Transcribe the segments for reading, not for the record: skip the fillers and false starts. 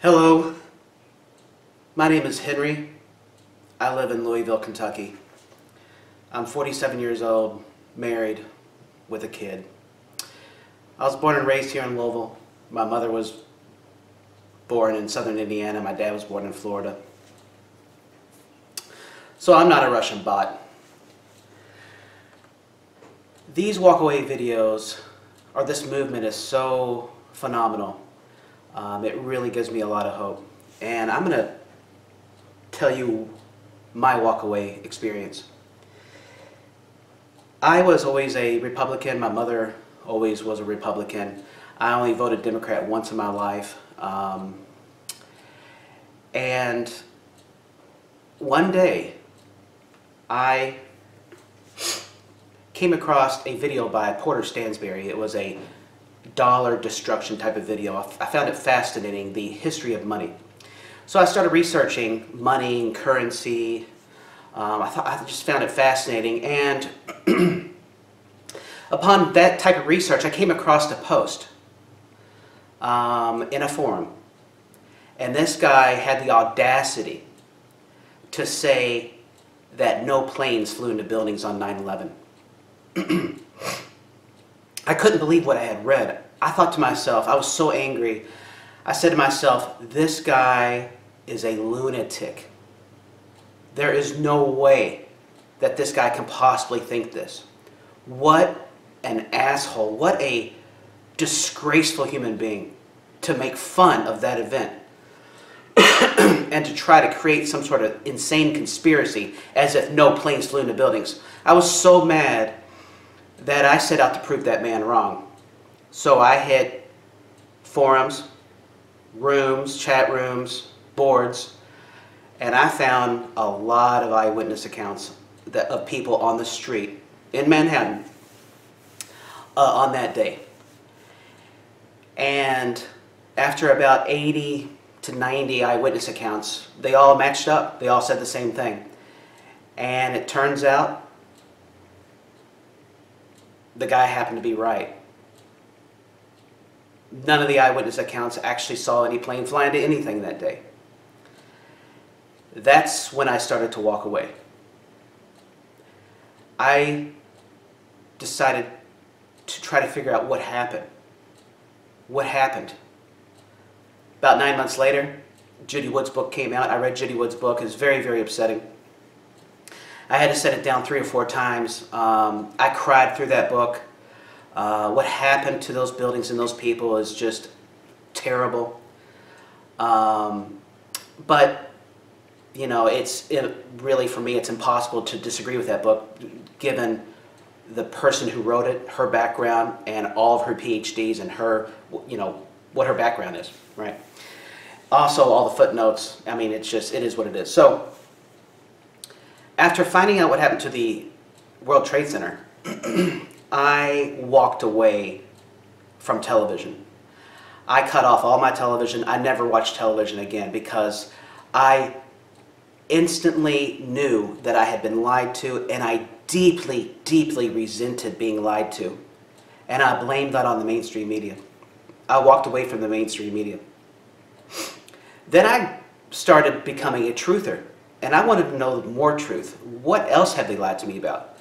Hello, my name is Henry. I live in Louisville, Kentucky. I'm 47 years old, married, with a kid. I was born and raised here in Louisville. My mother was born in southern Indiana. My dad was born in Florida. So I'm not a Russian bot. These walkaway videos, or this movement, is so phenomenal. It really gives me a lot of hope. And I'm going to tell you my walkaway experience. I was always a Republican. My mother always was a Republican. I only voted Democrat once in my life. And one day, I came across a video by Porter Stansberry. It was a dollar destruction type of video. I found it fascinating, the history of money. So I started researching money and currency. I just found it fascinating, and upon that type of research, I came across a post in a forum, and this guy had the audacity to say that no planes flew into buildings on 9/11. I couldn't believe what I had read. I thought to myself, I was so angry. I said to myself, this guy is a lunatic. There is no way that this guy can possibly think this. What an asshole. What a disgraceful human being to make fun of that event and to try to create some sort of insane conspiracy as if no planes flew into buildings. I was so mad that I set out to prove that man wrong. So I hit forums, rooms, chat rooms, boards, and I found a lot of eyewitness accounts of people on the street in Manhattan on that day. And after about 80 to 90 eyewitness accounts, they all matched up. They all said the same thing. And it turns out the guy happened to be right. None of the eyewitness accounts actually saw any plane fly into anything that day. That's when I started to walk away. I decided to try to figure out what happened. What happened? About 9 months later, Judy Wood's book came out. I read Judy Wood's book. It was very, very upsetting. I had to set it down 3 or 4 times. I cried through that book. What happened to those buildings and those people is just terrible. But, you know, really, for me, it's impossible to disagree with that book, given the person who wrote it, her background, and all of her PhDs, and her, you know, what her background is, right? Also, all the footnotes. I mean, it is what it is. So, after finding out what happened to the World Trade Center, I walked away from television. I cut off all my television. I never watched television again because I instantly knew that I had been lied to, and I deeply, deeply resented being lied to. And I blamed that on the mainstream media. I walked away from the mainstream media. Then I started becoming a truther. And I wanted to know more truth. What else had they lied to me about?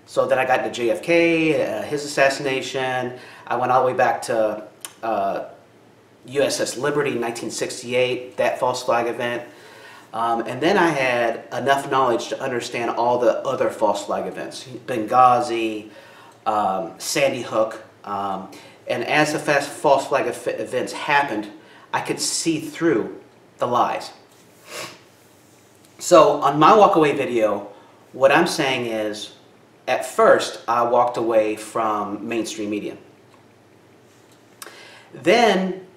So then I got into JFK, his assassination. I went all the way back to USS Liberty in 1968, that false flag event. And then I had enough knowledge to understand all the other false flag events. Benghazi, Sandy Hook. And as the false flag events happened, I could see through the lies. So on my walkaway video, what I'm saying is, at first I walked away from mainstream media. Then,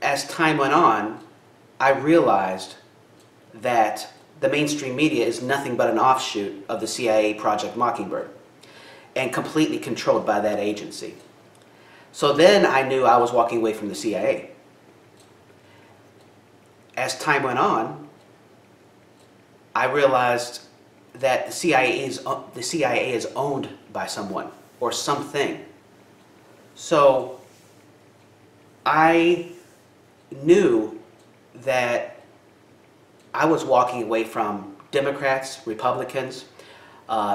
as time went on, I realized that the mainstream media is nothing but an offshoot of the CIA Project Mockingbird, and completely controlled by that agency. So then I knew I was walking away from the CIA. As time went on, I realized that the CIA is owned by someone or something. So I knew that I was walking away from Democrats, Republicans,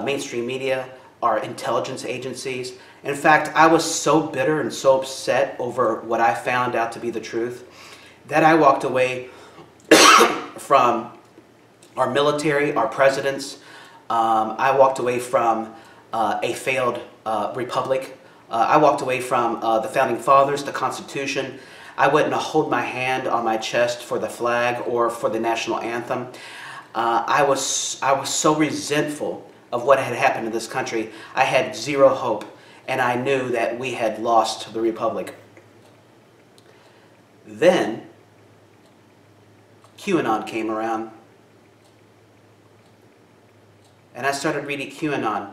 mainstream media, our intelligence agencies. In fact, I was so bitter and so upset over what I found out to be the truth that I walked away from our military, our presidents. I walked away from a failed republic. I walked away from the Founding Fathers, the Constitution. I wouldn't hold my hand on my chest for the flag or for the national anthem. I was so resentful of what had happened in this country. I had zero hope, and I knew that we had lost the republic. Then QAnon came around, and I started reading QAnon,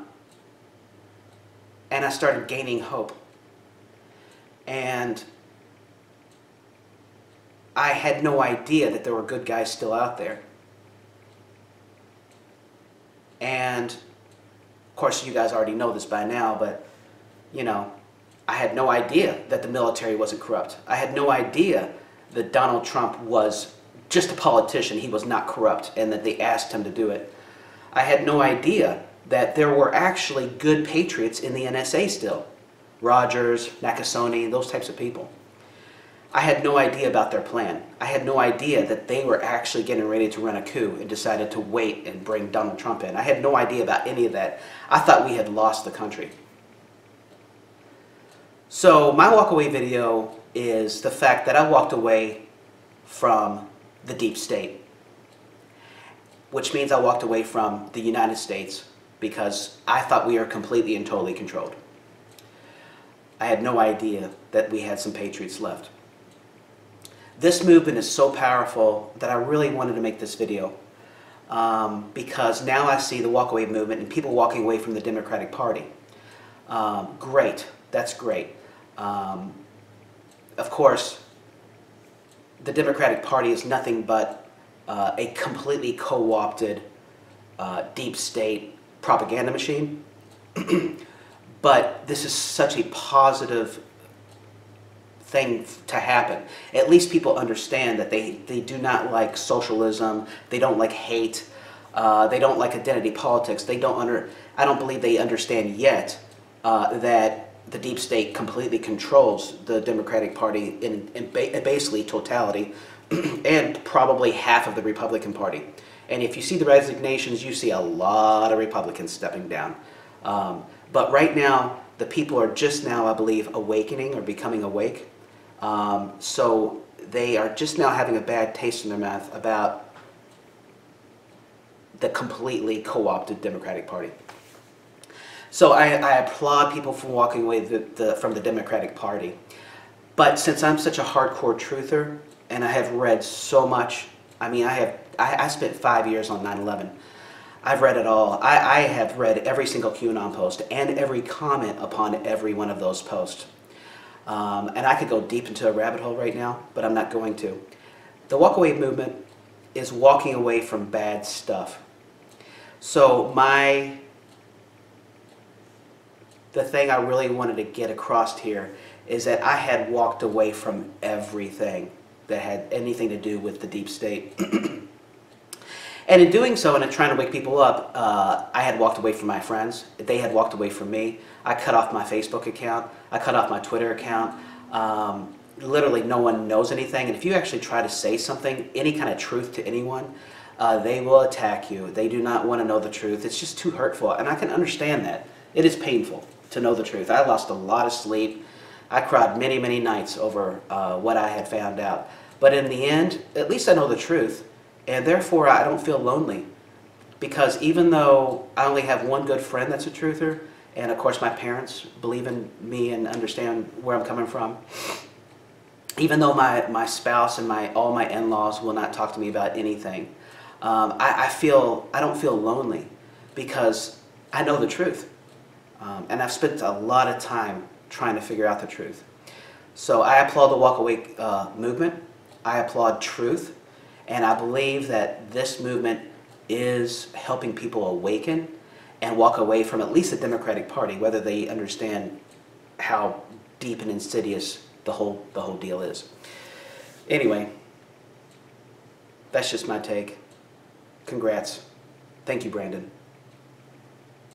and I started gaining hope. And I had no idea that there were good guys still out there. And of course you guys already know this by now, but you know, I had no idea that the military wasn't corrupt. I had no idea that Donald Trump was just a politician. He was not corrupt, and that they asked him to do it. I had no idea that there were actually good patriots in the NSA still. Rogers, Nakasone, those types of people. I had no idea about their plan. I had no idea that they were actually getting ready to run a coup and decided to wait and bring Donald Trump in. I had no idea about any of that. I thought we had lost the country. So my walkaway video is the fact that I walked away from the deep state, which means I walked away from the United States because I thought we were completely and totally controlled. I had no idea that we had some patriots left. This movement is so powerful that I really wanted to make this video because now I see the walkaway movement and people walking away from the Democratic Party. Great, that's great. Of course, the Democratic Party is nothing but a completely co-opted deep state propaganda machine. But this is such a positive thing to happen. At least people understand that they do not like socialism, they don't like hate, they don't like identity politics. I don't believe they understand yet that the deep state completely controls the Democratic Party in basically totality, and probably half of the Republican Party. And if you see the resignations, you see a lot of Republicans stepping down. But right now, the people are just now, I believe, awakening or becoming awake. So they are just now having a bad taste in their mouth about the completely co-opted Democratic Party. So I applaud people for walking away from the Democratic Party. But since I'm such a hardcore truther, and I have read so much, I mean, I spent 5 years on 9/11. I've read it all. I have read every single QAnon post and every comment upon every one of those posts. And I could go deep into a rabbit hole right now, but I'm not going to. The walkaway movement is walking away from bad stuff. So the thing I really wanted to get across here is that I had walked away from everything that had anything to do with the deep state. And in doing so, and in trying to wake people up, I had walked away from my friends. They had walked away from me. I cut off my Facebook account. I cut off my Twitter account. Literally no one knows anything. And if you actually try to say something, any kind of truth to anyone, they will attack you. They do not want to know the truth. It's just too hurtful. And I can understand that. It is painful to know the truth. I lost a lot of sleep. I cried many, many nights over what I had found out. But in the end, at least I know the truth. And therefore, I don't feel lonely. Because even though I only have one good friend that's a truther, and of course my parents believe in me and understand where I'm coming from, even though my spouse and all my in-laws will not talk to me about anything, I don't feel lonely because I know the truth. And I've spent a lot of time trying to figure out the truth. So I applaud the walkaway movement. I applaud truth. And I believe that this movement is helping people awaken and walk away from at least the Democratic Party, whether they understand how deep and insidious the whole deal is. Anyway, that's just my take. Congrats. Thank you, Brandon.